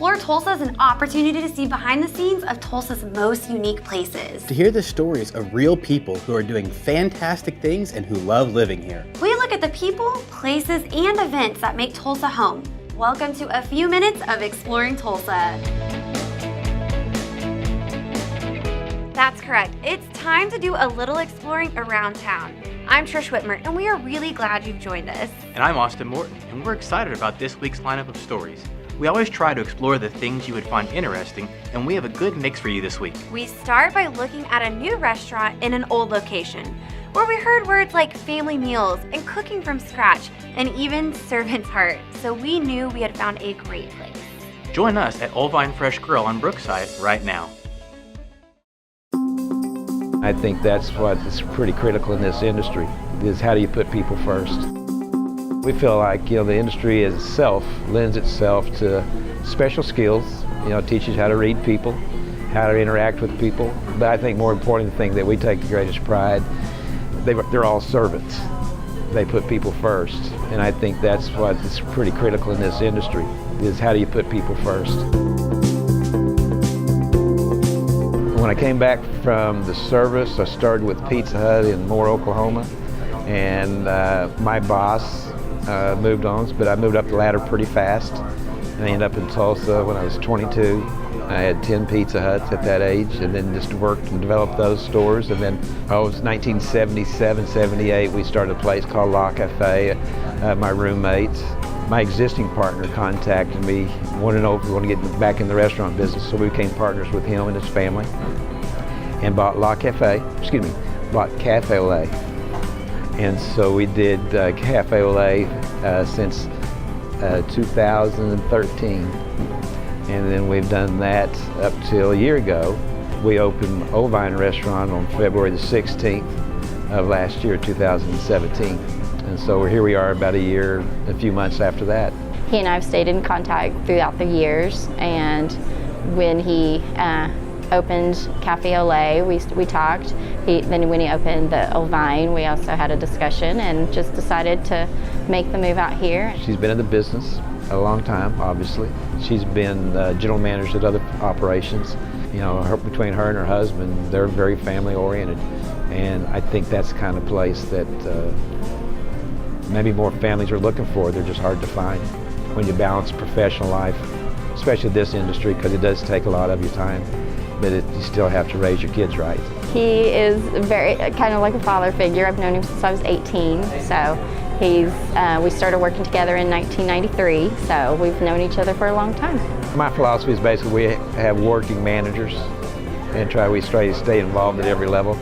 Explore Tulsa is an opportunity to see behind the scenes of Tulsa's most unique places. To hear the stories of real people who are doing fantastic things and who love living here. We look at the people, places, and events that make Tulsa home. Welcome to a few minutes of Exploring Tulsa. That's correct. It's time to do a little exploring around town. I'm Trish Whitmer, and we are really glad you've joined us. And I'm Austin Morton, and we're excited about this week's lineup of stories. We always try to explore the things you would find interesting, and we have a good mix for you this week. We start by looking at a new restaurant in an old location, where we heard words like family meals and cooking from scratch, and even servant's heart, so we knew we had found a great place. Join us at Ol'Vine Fresh Grill on Parkside right now. I think that's what is pretty critical in this industry, is how do you put people first. We feel like, the industry itself lends itself to special skills, teaches how to read people, how to interact with people. But I think more important thing that we take the greatest pride, they're all servants. They put people first. And I think that's what is pretty critical in this industry, is how do you put people first. When I came back from the service, I started with Pizza Hut in Moore, Oklahoma. And my boss moved on, but I moved up the ladder pretty fast. And I ended up in Tulsa when I was 22. I had 10 Pizza Huts at that age, and then just worked and developed those stores. And then it was 1977, 78, we started a place called La Cafe. My roommates, my existing partner contacted me, wanted to know if we want to get back in the restaurant business, so we became partners with him and his family, and bought Cafe Au Lait. And so we did Cafe Au Lait since 2013. And then we've done that up till a year ago. We opened Ol'Vine restaurant on February the 16th of last year, 2017. And so here we are about a few months after that. He and I have stayed in contact throughout the years, and when he opened Cafe Au Lait, we talked. Then when he opened the Ol'Vine, we also had a discussion and just decided to make the move out here. She's been in the business a long time, obviously. She's been general manager at other operations. Between her and her husband, they're very family oriented. And I think that's the kind of place that maybe more families are looking for. They're just hard to find when you balance professional life, especially this industry, because it does take a lot of your time, but you still have to raise your kids right. He is very kind of like a father figure. I've known him since I was 18, so we started working together in 1993, so we've known each other for a long time. My philosophy is basically we have working managers and we try to stay involved at every level.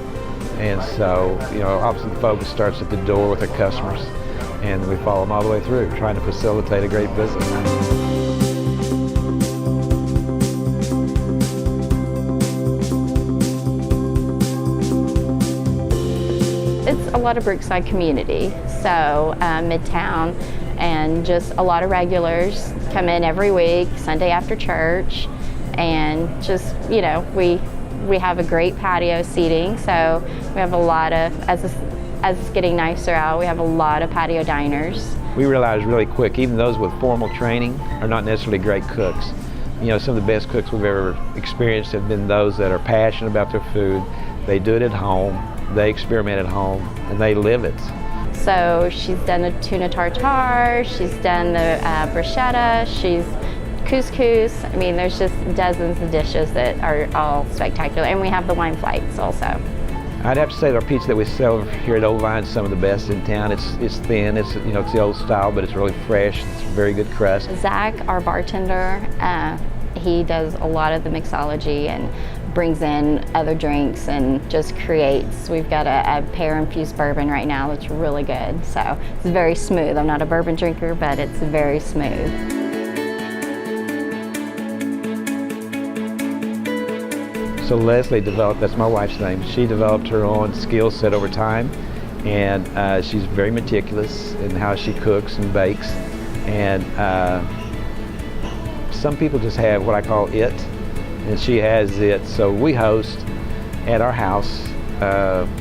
And so, obviously the focus starts at the door with our customers, and we follow them all the way through, trying to facilitate a great business. It's a lot of Parkside community, so Midtown, and just a lot of regulars come in every week, Sunday after church, and just, we have a great patio seating, so we have a lot of, as it's getting nicer out, we have a lot of patio diners. We realized really quick, even those with formal training are not necessarily great cooks. Some of the best cooks we've ever experienced have been those that are passionate about their food. They do it at home, they experiment at home, and they live it. So she's done the tuna tartare, she's done the bruschetta, she's couscous. I mean, there's just dozens of dishes that are all spectacular, and we have the wine flights also. I'd have to say that our pizza that we sell here at Ol'Vine is some of the best in town. It's thin, it's the old style, but it's really fresh. It's very good crust. Zach, our bartender, he does a lot of the mixology and brings in other drinks and just creates. We've got a pear-infused bourbon right now that's really good. So it's very smooth. I'm not a bourbon drinker, but it's very smooth. So Leslie developed, that's my wife's name, she developed her own skill set over time, and she's very meticulous in how she cooks and bakes. And some people just have what I call it, and she has it. So we host at our house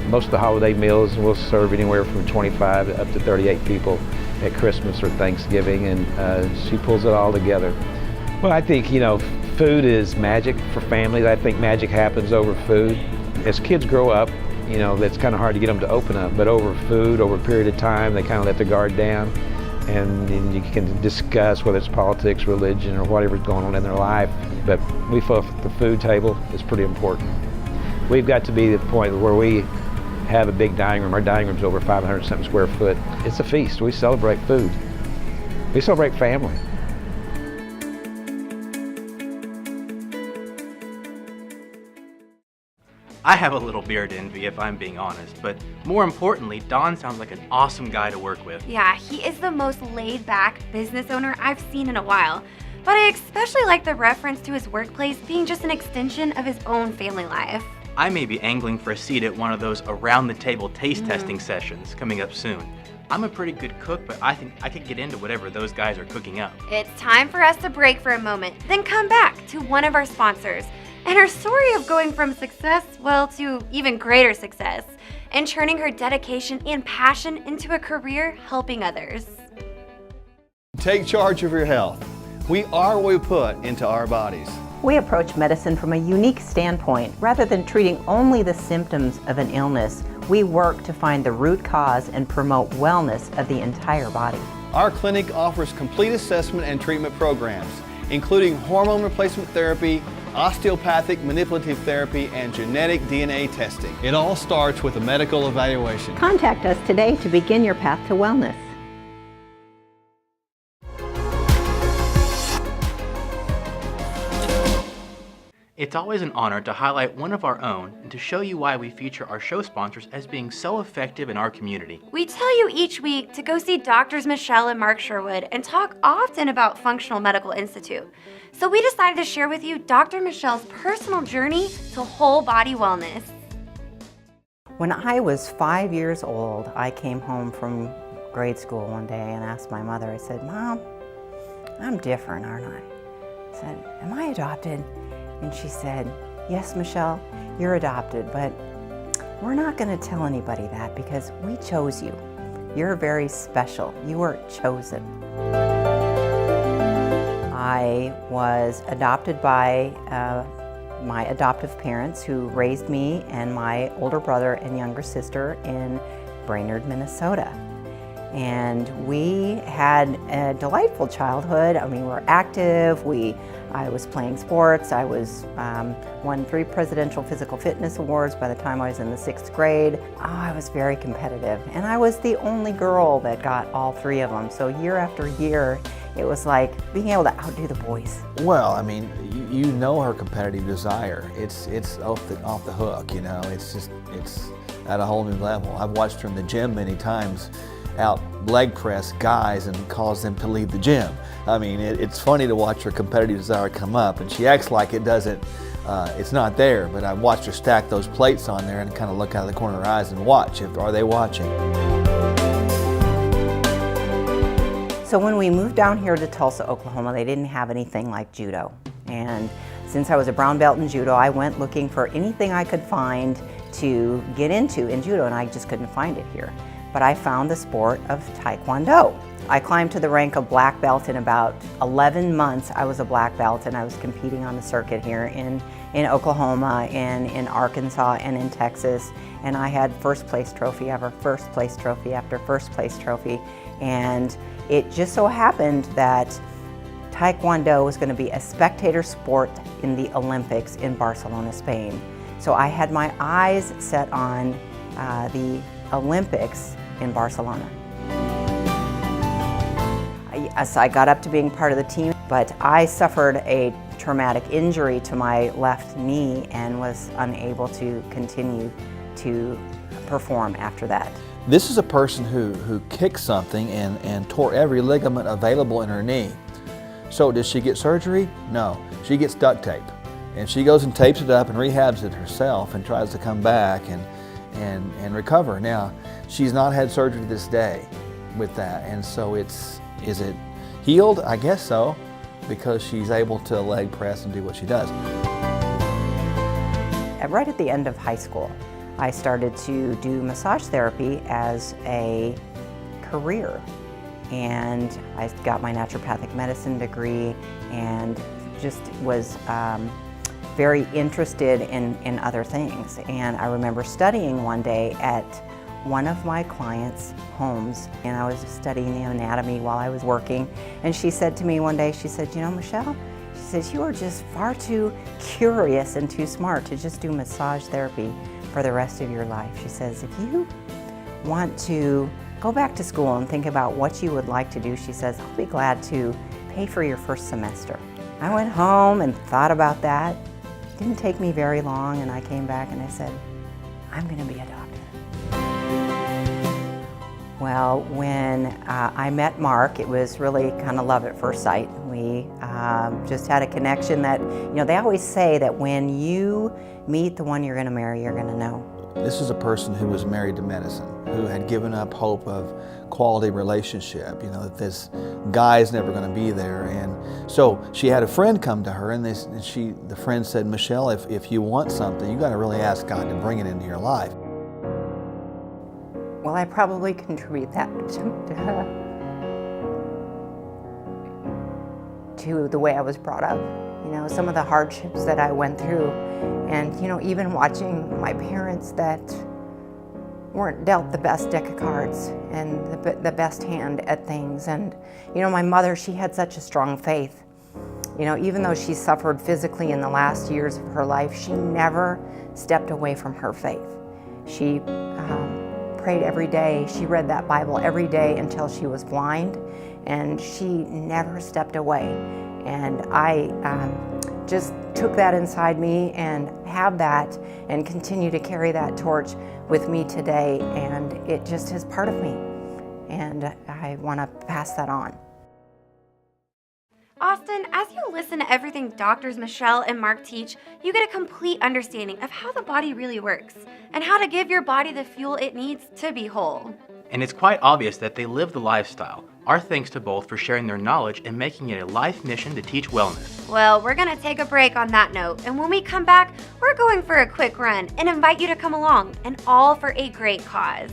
most of the holiday meals, and we'll serve anywhere from 25 up to 38 people at Christmas or Thanksgiving, and she pulls it all together. Well, I think, food is magic for families. I think magic happens over food. As kids grow up, that's kind of hard to get them to open up, but over food, over a period of time, they kind of let their guard down, and then you can discuss whether it's politics, religion, or whatever's going on in their life. But we feel the food table is pretty important. We've got to be at the point where we have a big dining room. Our dining room's over 500-something square foot. It's a feast. We celebrate food. We celebrate family. I have a little beard envy if I'm being honest, but more importantly, Don sounds like an awesome guy to work with. Yeah, he is the most laid-back business owner I've seen in a while. But I especially like the reference to his workplace being just an extension of his own family life. I may be angling for a seat at one of those around-the-table taste testing sessions coming up soon. I'm a pretty good cook, but I think I could get into whatever those guys are cooking up. It's time for us to break for a moment, then come back to one of our sponsors and her story of going from success, well, to even greater success, and turning her dedication and passion into a career helping others. Take charge of your health. We are what we put into our bodies. We approach medicine from a unique standpoint. Rather than treating only the symptoms of an illness, we work to find the root cause and promote wellness of the entire body. Our clinic offers complete assessment and treatment programs, including hormone replacement therapy, osteopathic manipulative therapy, and genetic DNA testing. It all starts with a medical evaluation. Contact us today to begin your path to wellness. It's always an honor to highlight one of our own and to show you why we feature our show sponsors as being so effective in our community. We tell you each week to go see Doctors Michele and Mark Sherwood and talk often about Functional Medical Institute. So we decided to share with you Dr. Michele's personal journey to whole body wellness. When I was 5 years old, I came home from grade school one day and asked my mother, I said, "Mom, I'm different, aren't I?" I said, "Am I adopted?" And she said, "Yes, Michele, you're adopted, but we're not going to tell anybody that because we chose you. You're very special. You were chosen." I was adopted by my adoptive parents who raised me and my older brother and younger sister in Brainerd, Minnesota. And we had a delightful childhood. I mean, we were active. I was playing sports. I won 3 presidential physical fitness awards by the time I was in the 6th grade. I was very competitive, and I was the only girl that got all 3 of them. So year after year, it was like being able to outdo the boys. Well, I mean, you know her competitive desire. It's off the hook, you know. It's at a whole new level. I've watched her in the gym many times out leg press guys and cause them to leave the gym. I mean, it's funny to watch her competitive desire come up, and she acts like it doesn't, it's not there, but I've watched her stack those plates on there and kind of look out of the corner of her eyes and watch. Are they watching? So when we moved down here to Tulsa, Oklahoma, they didn't have anything like judo. And since I was a brown belt in judo, I went looking for anything I could find to get into in judo, and I just couldn't find it here. But I found the sport of Taekwondo. I climbed to the rank of black belt in about 11 months. I was a black belt, and I was competing on the circuit here in Oklahoma and in Arkansas and in Texas. And I had first place trophy after first place trophy after first place trophy. And it just so happened that Taekwondo was going to be a spectator sport in the Olympics in Barcelona, Spain. So I had my eyes set on the Olympics in Barcelona. Yes, I got up to being part of the team, but I suffered a traumatic injury to my left knee and was unable to continue to perform after that. This is a person who kicked something and tore every ligament available in her knee. So does she get surgery? No, she gets duct tape. And she goes and tapes it up and rehabs it herself and tries to come back and recover. Now, she's not had surgery to this day with that, and so is it healed? I guess so, because she's able to leg press and do what she does. Right at the end of high school, I started to do massage therapy as a career, and I got my naturopathic medicine degree and just was very interested in other things. And I remember studying one day at one of my clients' homes, and I was studying the anatomy while I was working, and she said to me one day, she said, you know, Michele, she says, you are just far too curious and too smart to just do massage therapy for the rest of your life. She says, if you want to go back to school and think about what you would like to do, she says, I'll be glad to pay for your first semester. I went home and thought about that. It didn't take me very long, and I came back and I said, I'm going to be a doctor. Well, when I met Mark, it was really kind of love at first sight. We just had a connection that, you know, they always say that when you meet the one you're going to marry, you're going to know. This is a person who was married to medicine, who had given up hope of quality relationship, you know, that this guy's never going to be there. And so she had a friend come to her, and the friend said, Michele, if you want something, you got to really ask God to bring it into your life. Well, I probably contribute that to the way I was brought up. You know, some of the hardships that I went through, and, you know, even watching my parents that weren't dealt the best deck of cards and the best hand at things. And, you know, my mother, she had such a strong faith. You know, even though she suffered physically in the last years of her life, she never stepped away from her faith. She prayed every day. She read that Bible every day until she was blind, and she never stepped away. And I just took that inside me and have that and continue to carry that torch with me today, and it just is part of me, and I want to pass that on. Austin, as you listen to everything doctors Michele and Mark teach, you get a complete understanding of how the body really works and how to give your body the fuel it needs to be whole. And it's quite obvious that they live the lifestyle. Our thanks to both for sharing their knowledge and making it a life mission to teach wellness. Well, we're going to take a break on that note, and when we come back, we're going for a quick run and invite you to come along, and all for a great cause.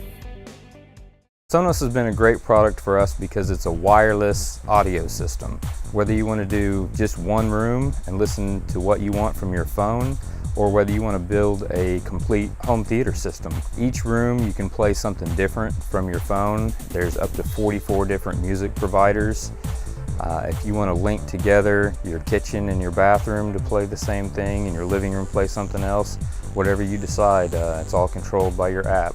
Sonos has been a great product for us because it's a wireless audio system. Whether you want to do just one room and listen to what you want from your phone, or whether you want to build a complete home theater system. Each room you can play something different from your phone. There's up to 44 different music providers. If you want to link together your kitchen and your bathroom to play the same thing and your living room play something else, whatever you decide, it's all controlled by your app.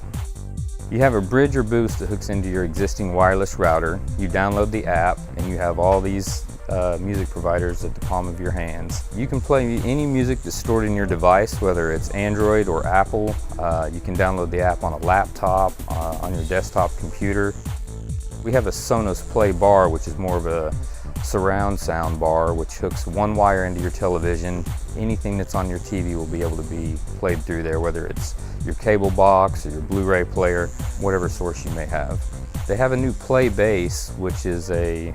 You have a bridge or boost that hooks into your existing wireless router. You download the app and you have all these music providers at the palm of your hands. You can play any music that's stored in your device, whether it's Android or Apple. You can download the app on a laptop, on your desktop computer. We have a Sonos Play bar, which is more of a surround sound bar, which hooks one wire into your television. Anything that's on your TV will be able to be played through there, whether it's your cable box or your Blu-ray player, whatever source you may have. They have a new Play Base, which is a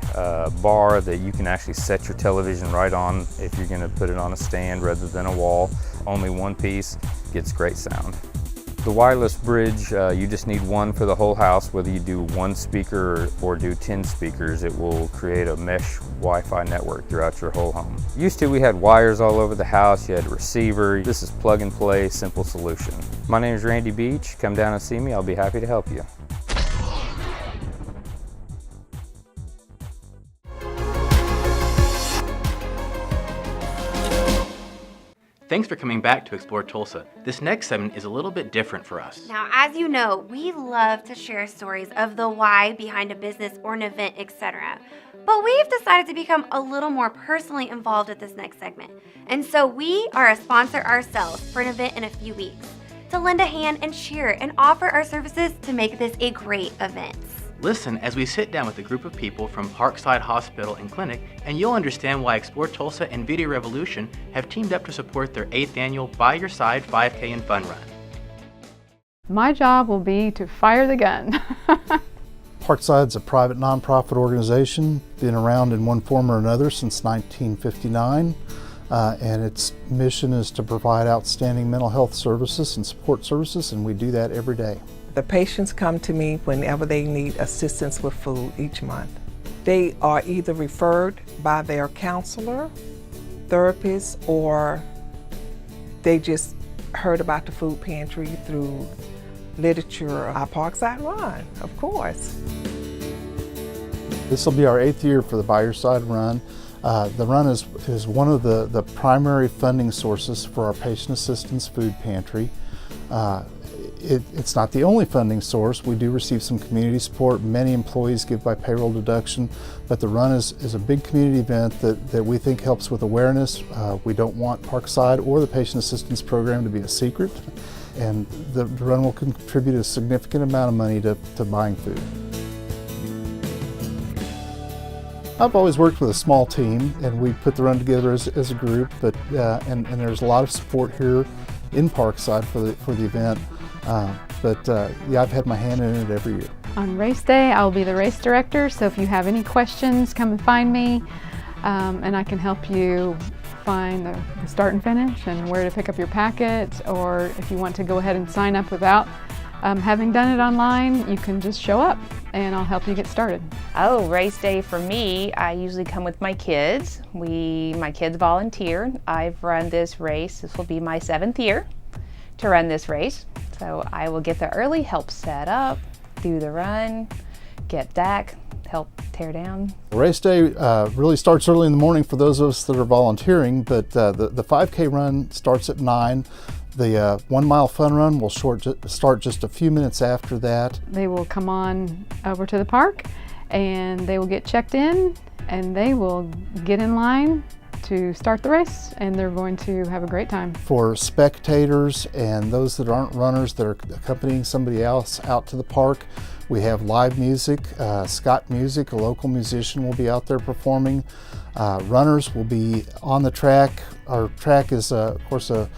bar that you can actually set your television right on if you're going to put it on a stand rather than a wall. Only one piece, gets great sound. The wireless bridge, you just need one for the whole house. Whether you do one speaker or do 10 speakers, it will create a mesh Wi-Fi network throughout your whole home. Used to, we had wires all over the house. You had a receiver. This is plug and play, simple solution. My name is Randy Beach. Come down and see me. I'll be happy to help you. Thanks for coming back to Explore Tulsa. This next segment is a little bit different for us. Now, as you know, we love to share stories of the why behind a business or an event, etc. But we've decided to become a little more personally involved at this next segment. And so we are a sponsor ourselves for an event in a few weeks to lend a hand and cheer and offer our services to make this a great event. Listen as we sit down with a group of people from Parkside Hospital and Clinic, and you'll understand why Explore Tulsa and Video Revolution have teamed up to support their 8th annual By Your Side 5K and Fun Run. My job will be to fire the gun. Parkside's a private nonprofit organization, been around in one form or another since 1959, and its mission is to provide outstanding mental health services and support services, and we do that every day. The patients come to me whenever they need assistance with food each month. They are either referred by their counselor therapists or they just heard about the food pantry through literature. Our Parkside Run, of course. This will be our 8th year for the By Your Side Run. The run is one of the primary funding sources for our patient assistance food pantry. It's not the only funding source. We do receive some community support. Many employees give by payroll deduction, but the run is a big community event that we think helps with awareness. We don't want Parkside or the patient assistance program to be a secret, and the run will contribute a significant amount of money to buying food. I've always worked with a small team, and we put the run together as a group, but and there's a lot of support here in Parkside for the event. Yeah, I've had my hand in it every year. On race day, I'll be the race director, so if you have any questions, come and find me, and I can help you find the start and finish and where to pick up your packet, or if you want to go ahead and sign up without having done it online, you can just show up and I'll help you get started. Oh, race day for me, I usually come with my kids. My kids volunteer. I've run this race. This will be my 7th year to run this race. So I will get there early, help set up, do the run, get back, help tear down. Race day really starts early in the morning for those of us that are volunteering, but the 5K run starts at 9. The 1 mile fun run will start just a few minutes after that. They will come on over to the park and they will get checked in and they will get in line to start the race, and they're going to have a great time. For spectators and those that aren't runners that are accompanying somebody else out to the park, we have live music. Scott Music, a local musician, will be out there performing. Runners will be on the track. Our track is, of course, a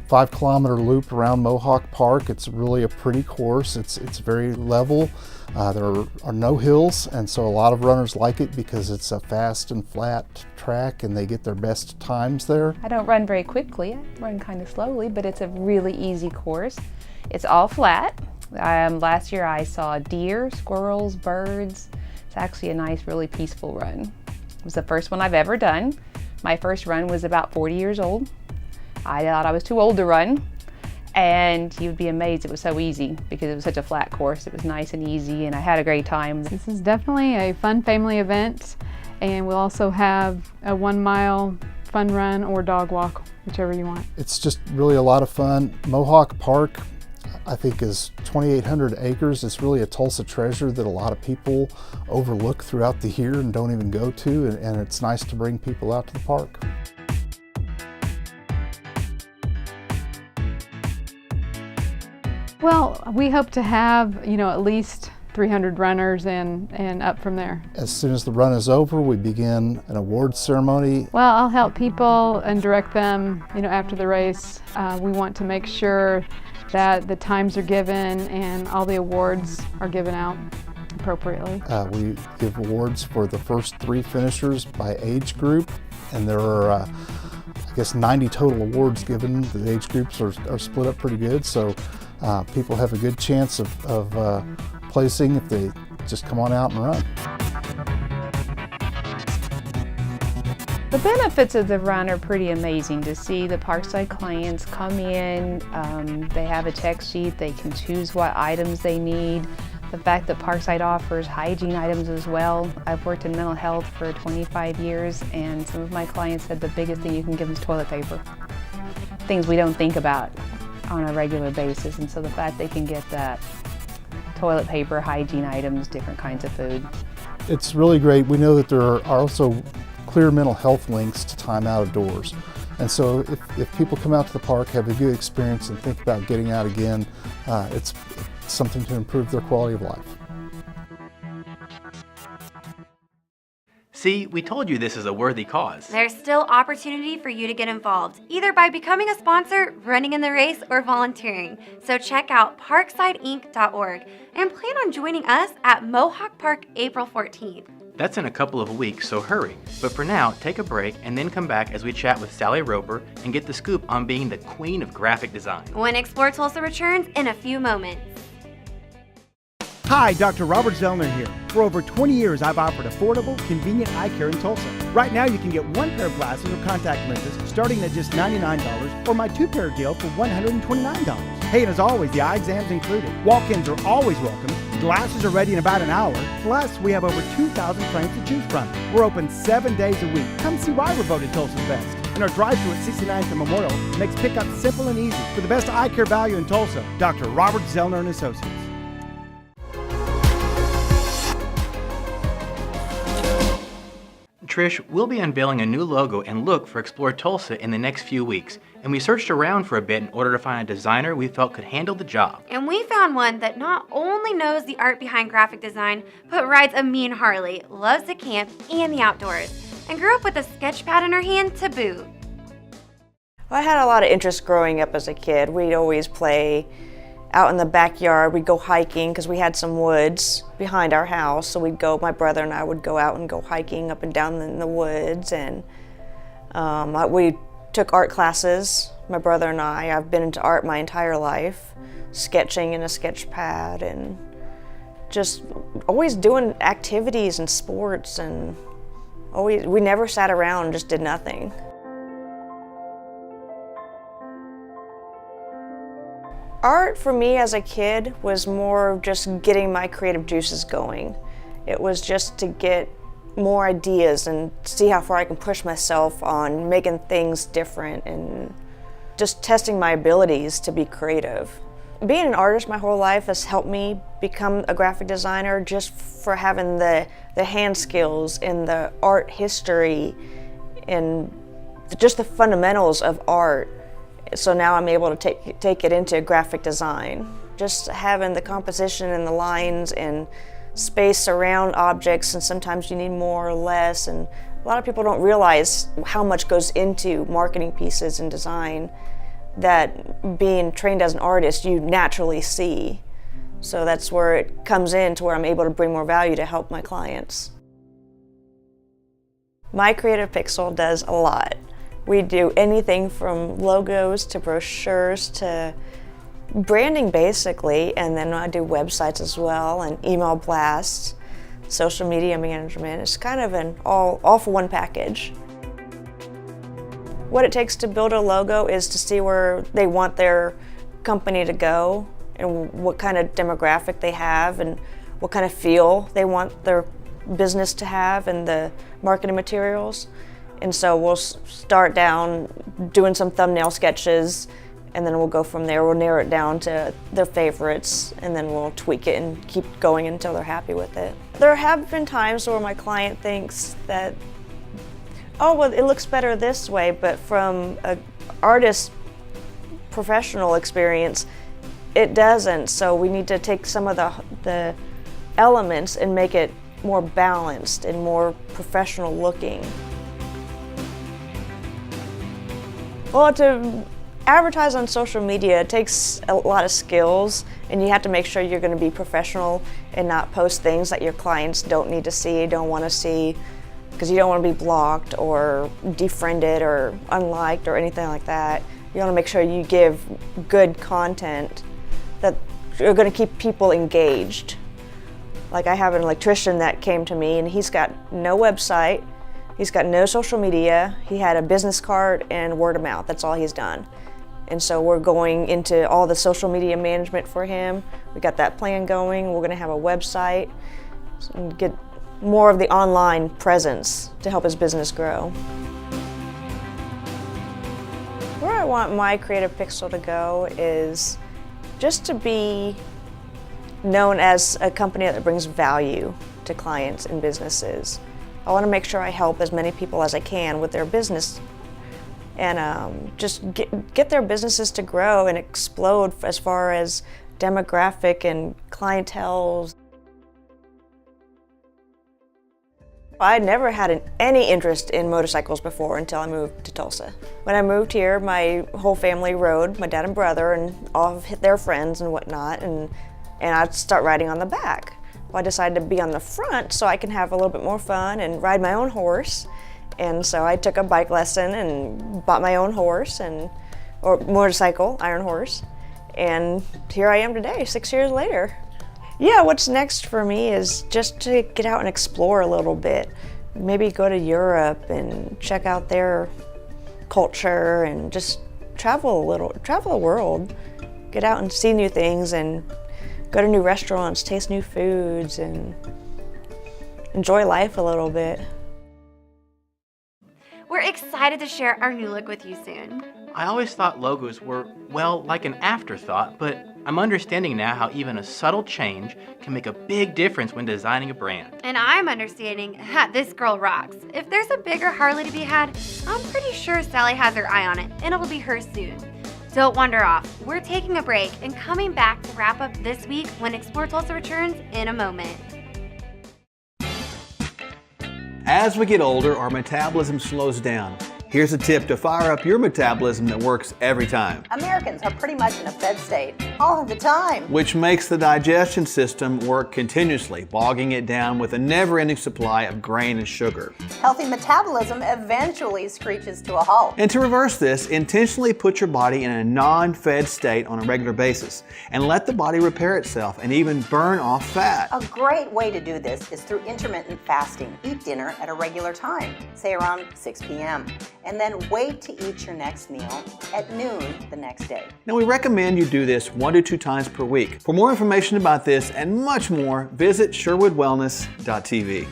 5-kilometer loop around Mohawk Park. It's really a pretty course. It's very level. There are no hills, and so a lot of runners like it because it's a fast and flat track and they get their best times there. I don't run very quickly. I run kind of slowly, but it's a really easy course. It's all flat. Last year I saw deer, squirrels, birds. It's actually a nice, really peaceful run. It was the first one I've ever done. My first run was about 40 years old. I thought I was too old to run, and you'd be amazed it was so easy because it was such a flat course. It was nice and easy, and I had a great time. This is definitely a fun family event, and we'll also have a 1 mile fun run or dog walk, whichever you want. It's just really a lot of fun. Mohawk Park, I think, is 2,800 acres. It's really a Tulsa treasure that a lot of people overlook throughout the year and don't even go to, and it's nice to bring people out to the park. Well, we hope to have, at least 300 runners and up from there. As soon as the run is over, we begin an awards ceremony. Well, I'll help people and direct them, after the race. We want to make sure that the times are given and all the awards are given out appropriately. We give awards for the first 3 finishers by age group, and there are, I guess, 90 total awards given. The age groups are split up pretty good, so people have a good chance of placing if they just come on out and run. The benefits of the run are pretty amazing. To see the Parkside clients come in, they have a check sheet, they can choose what items they need. The fact that Parkside offers hygiene items as well. I've worked in mental health for 25 years, and some of my clients said the biggest thing you can give them is toilet paper. Things we don't think about on a regular basis, and so the fact they can get that toilet paper, hygiene items, different kinds of food. It's really great. We know that there are also clear mental health links to time out of doors. And so if people come out to the park, have a good experience, and think about getting out again, it's something to improve their quality of life. See, we told you this is a worthy cause. There's still opportunity for you to get involved, either by becoming a sponsor, running in the race, or volunteering. So check out parksideinc.org and plan on joining us at Mohawk Park April 14th. That's in a couple of weeks, so hurry. But for now, take a break and then come back as we chat with Sally Roper and get the scoop on being the queen of graphic design. When Explore Tulsa returns in a few moments. Hi, Dr. Robert Zellner here. For over 20 years, I've offered affordable, convenient eye care in Tulsa. Right now, you can get one pair of glasses or contact lenses starting at just $99 or my two-pair deal for $129. Hey, and as always, the eye exam's included. Walk-ins are always welcome. Glasses are ready in about an hour. Plus, we have over 2,000 frames to choose from. We're open 7 days a week. Come see why we're voted Tulsa's best. And our drive-thru at 69th and Memorial makes pickup simple and easy. For the best eye care value in Tulsa, Dr. Robert Zellner and Associates. Trish, we'll be unveiling a new logo and look for Explore Tulsa in the next few weeks, and we searched around for a bit in order to find a designer we felt could handle the job. And we found one that not only knows the art behind graphic design, but rides a mean Harley, loves to camp and the outdoors, and grew up with a sketch pad in her hand to boot. I had a lot of interest growing up as a kid. We'd always play out in the backyard. We'd go hiking because we had some woods behind our house. So my brother and I would go out and go hiking up and down in the woods. And we took art classes, my brother and I. I've been into art my entire life, sketching in a sketch pad and just always doing activities and sports. And we never sat around and just did nothing. Art for me as a kid was more just getting my creative juices going. It was just to get more ideas and see how far I can push myself on making things different and just testing my abilities to be creative. Being an artist my whole life has helped me become a graphic designer just for having the hand skills and the art history and just the fundamentals of art. So now I'm able to take it into graphic design. Just having the composition and the lines and space around objects, and sometimes you need more or less, and a lot of people don't realize how much goes into marketing pieces and design that being trained as an artist you naturally see. So that's where it comes in to where I'm able to bring more value to help my clients. My Creative Pixel does a lot. We do anything from logos to brochures to branding basically, and then I do websites as well and email blasts, social media management. It's kind of an all for one package. What it takes to build a logo is to see where they want their company to go and what kind of demographic they have and what kind of feel they want their business to have and the marketing materials. And so we'll start down doing some thumbnail sketches, and then we'll go from there. We'll narrow it down to their favorites, and then we'll tweak it and keep going until they're happy with it. There have been times where my client thinks that, oh, well, it looks better this way, but from an artist professional experience, it doesn't. So we need to take some of the elements and make it more balanced and more professional looking. Well, to advertise on social media, it takes a lot of skills, and you have to make sure you're going to be professional and not post things that your clients don't need to see, don't want to see, because you don't want to be blocked or defriended or unliked or anything like that. You want to make sure you give good content that you're going to keep people engaged. Like I have an electrician that came to me, and he's got no website. He's got no social media. He had a business card and word of mouth. That's all he's done. And so we're going into all the social media management for him. We got that plan going. We're going to have a website and get more of the online presence to help his business grow. Where I want my Creative Pixel to go is just to be known as a company that brings value to clients and businesses. I want to make sure I help as many people as I can with their business and just get their businesses to grow and explode as far as demographic and clientele. I never had any interest in motorcycles before until I moved to Tulsa. When I moved here, my whole family rode, my dad and brother and all of their friends and whatnot, and I'd start riding on the back. Well, I decided to be on the front so I can have a little bit more fun and ride my own horse. And so I took a bike lesson and bought my own horse or motorcycle, iron horse. And here I am today, 6 years later. Yeah, what's next for me is just to get out and explore a little bit. Maybe go to Europe and check out their culture and just travel the world. Get out and see new things and go to new restaurants, taste new foods, and enjoy life a little bit. We're excited to share our new look with you soon. I always thought logos were, well, like an afterthought, but I'm understanding now how even a subtle change can make a big difference when designing a brand. And I'm understanding this girl rocks. If there's a bigger Harley to be had, I'm pretty sure Sally has her eye on it, and it'll be hers soon. Don't wander off. We're taking a break and coming back to wrap up this week when Explore Tulsa returns in a moment. As we get older, our metabolism slows down. Here's a tip to fire up your metabolism that works every time. Americans are pretty much in a fed state all of the time. Which makes the digestion system work continuously, bogging it down with a never-ending supply of grain and sugar. Healthy metabolism eventually screeches to a halt. And to reverse this, intentionally put your body in a non-fed state on a regular basis and let the body repair itself and even burn off fat. A great way to do this is through intermittent fasting. Eat dinner at a regular time, say around 6 p.m., and then wait to eat your next meal at noon the next day. Now we recommend you do this 1 to 2 times per week. For more information about this and much more, visit sherwoodwellness.tv.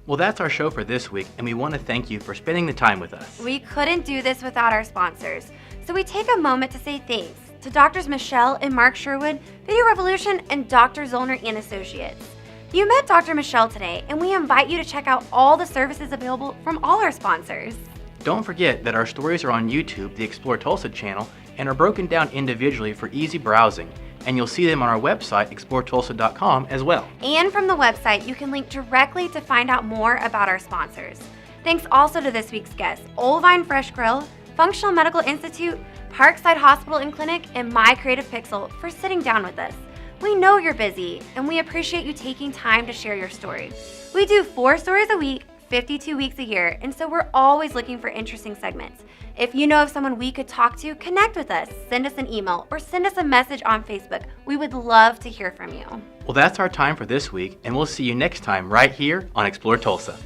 Well, that's our show for this week, and we want to thank you for spending the time with us. We couldn't do this without our sponsors, so we take a moment to say thanks to Doctors Michele and Mark Sherwood, Video Revolution, and Dr. Zollner and Associates. You met Dr. Michele today, and we invite you to check out all the services available from all our sponsors. Don't forget that our stories are on YouTube, the Explore Tulsa channel, and are broken down individually for easy browsing. And you'll see them on our website, exploretulsa.com, as well. And from the website, you can link directly to find out more about our sponsors. Thanks also to this week's guests, Ol'Vine Fresh Grill, Functional Medical Institute, Parkside Hospital and Clinic, and My Creative Pixel for sitting down with us. We know you're busy, and we appreciate you taking time to share your story. We do 4 stories a week, 52 weeks a year, and so we're always looking for interesting segments. If you know of someone we could talk to, connect with us, send us an email, or send us a message on Facebook. We would love to hear from you. Well, that's our time for this week, and we'll see you next time right here on Explore Tulsa.